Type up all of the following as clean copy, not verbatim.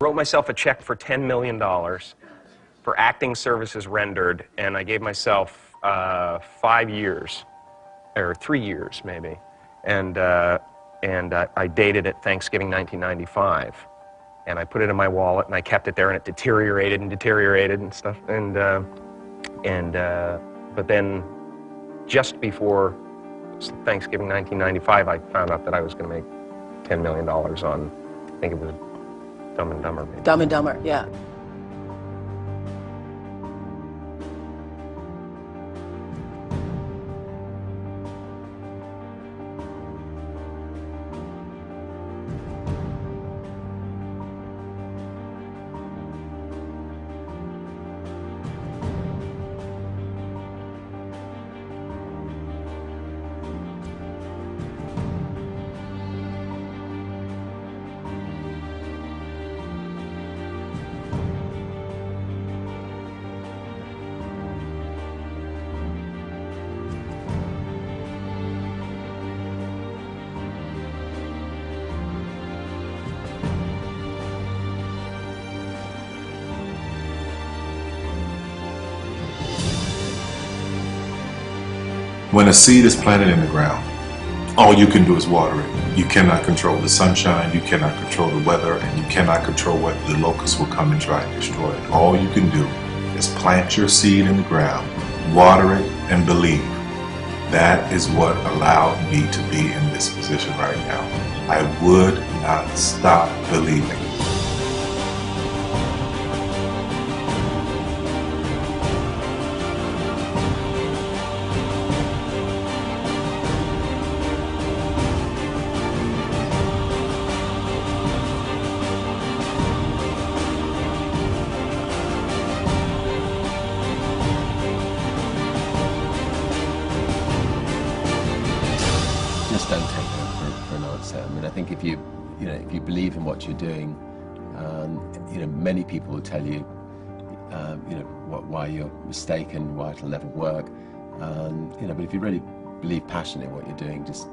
wrote myself a check for $10 million for acting services rendered, and I gave myself 5 years, or 3 years maybe, and I dated it Thanksgiving 1995, and I put it in my wallet, and I kept it there, and it deteriorated and stuff, but then just before Thanksgiving 1995, I found out that I was going to make $10 million on, I think it was Dumb and Dumber. Maybe. Dumb and Dumber, yeah. When a seed is planted in the ground, all you can do is water it. You cannot control the sunshine, you cannot control the weather, and you cannot control whether the locusts will come and try and destroy it. All you can do is plant your seed in the ground, water it, and believe. That is what allowed me to be in this position right now. I would not stop believing. Just don't take no for an answer. I mean, I think if you believe in what you're doing, many people will tell you, why you're mistaken, why it'll never work. But if you really believe passionately in what you're doing, just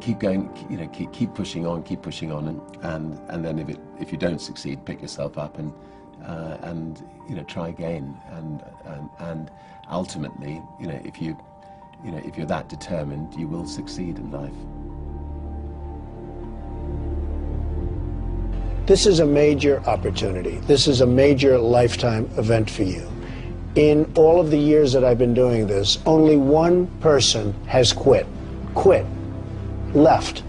keep going, keep pushing on, and then if you don't succeed, pick yourself up and try again, and ultimately, if you're that determined, you will succeed in life. This is a major opportunity. This is a major lifetime event for you. In all of the years that I've been doing this, only one person has quit, left.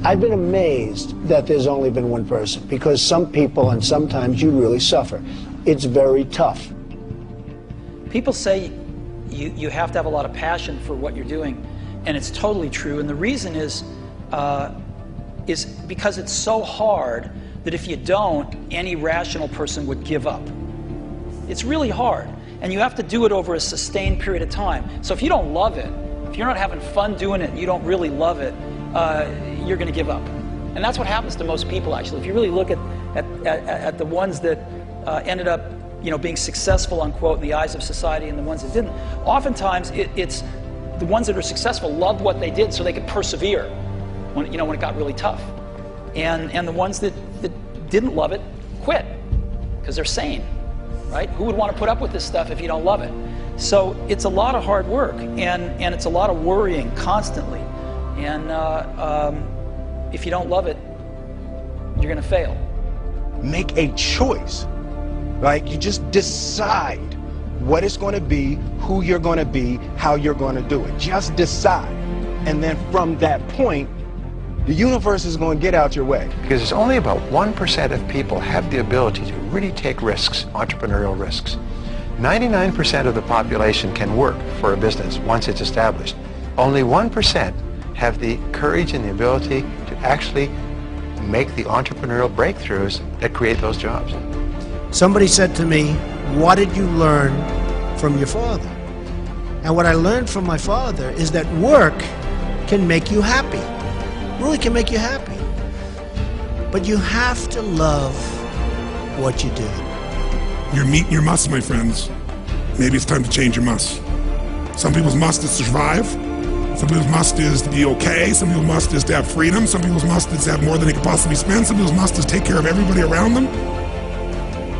I've been amazed that there's only been one person, because some people, and sometimes you really suffer. It's very tough. People say you have to have a lot of passion for what you're doing, and it's totally true. And the reason is because it's so hard that if you don't, any rational person would give up. It's really hard, and you have to do it over a sustained period of time. So if you don't love it, if you're not having fun doing it, and you don't really love it, you're going to give up. And that's what happens to most people, actually. If you really look at the ones that ended up being successful, unquote, in the eyes of society, and the ones that didn't, oftentimes it's the ones that are successful loved what they did so they could persevere when it got really tough. And the ones that didn't love it quit because they're sane, right? Who would want to put up with this stuff if you don't love it? So it's a lot of hard work, and it's a lot of worrying constantly. And if you don't love it, you're going to fail. Make a choice. Like, you just decide what it's going to be, who you're going to be, how you're going to do it. Just decide. And then from that point, the universe is going to get out your way. Because it's only about 1% of people have the ability to really take risks, entrepreneurial risks. 99% of the population can work for a business once it's established. Only 1% have the courage and the ability to actually make the entrepreneurial breakthroughs that create those jobs. Somebody said to me, what did you learn from your father? And what I learned from my father is that work can make you happy. Really can make you happy. But you have to love what you do. You're meeting your must, my friends. Maybe it's time to change your must. Some people's must is survive. Some people's must is to be okay. Some people's must is to have freedom. Some people's must is to have more than they could possibly spend. Some people's must is take care of everybody around them.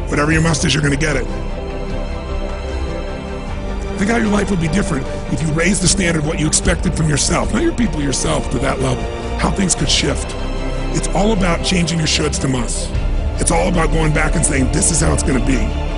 Whatever your must is, you're going to get it. Think how your life would be different if you raised the standard of what you expected from yourself, not your people, yourself, to that level. How things could shift. It's all about changing your shoulds to musts. It's all about going back and saying, this is how it's going to be.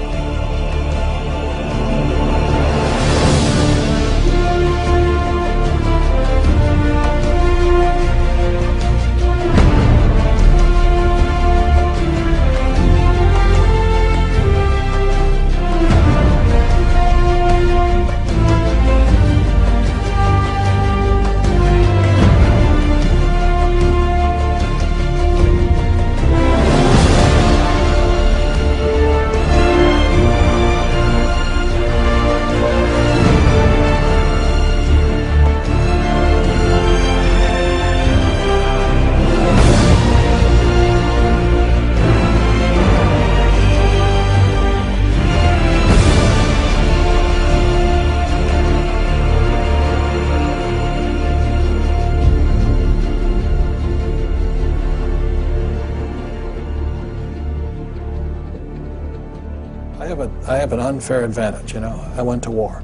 I have an unfair advantage, you know. I went to war.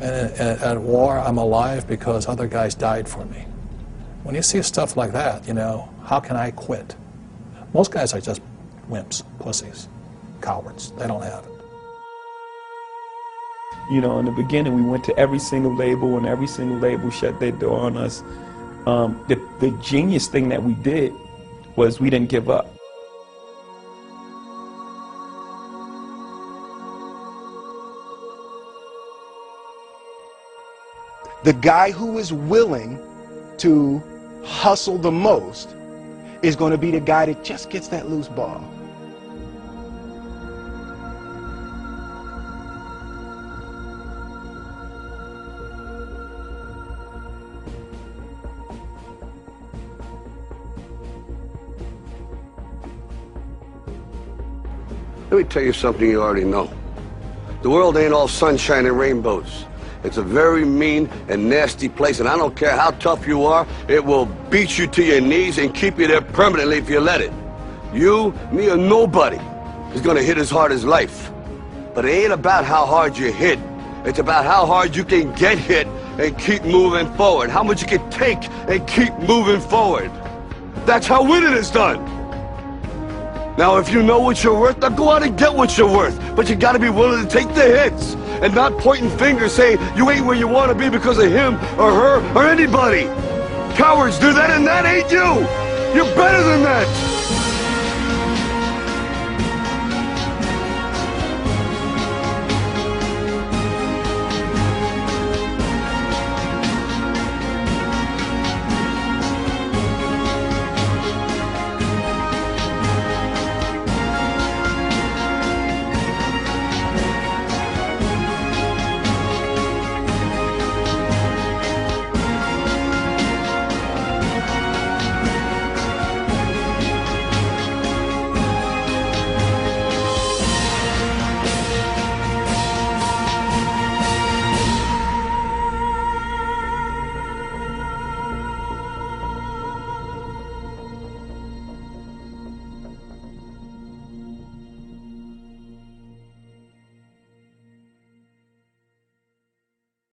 And at war, I'm alive because other guys died for me. When you see stuff like that, you know, how can I quit? Most guys are just wimps, pussies, cowards. They don't have it. You know, in the beginning, we went to every single label, and every single label shut their door on us. The genius thing that we did was we didn't give up. The guy who is willing to hustle the most is going to be the guy that just gets that loose ball. Let me tell you something you already know. The world ain't all sunshine and rainbows. It's a very mean and nasty place, and I don't care how tough you are, it will beat you to your knees and keep you there permanently if you let it. You, me, or nobody is gonna hit as hard as life. But it ain't about how hard you hit. It's about how hard you can get hit and keep moving forward. How much you can take and keep moving forward. That's how winning is done. Now, if you know what you're worth, now go out and get what you're worth. But you gotta be willing to take the hits and not pointing fingers saying you ain't where you want to be because of him or her or anybody. Cowards do that, and that ain't you. You're better than that.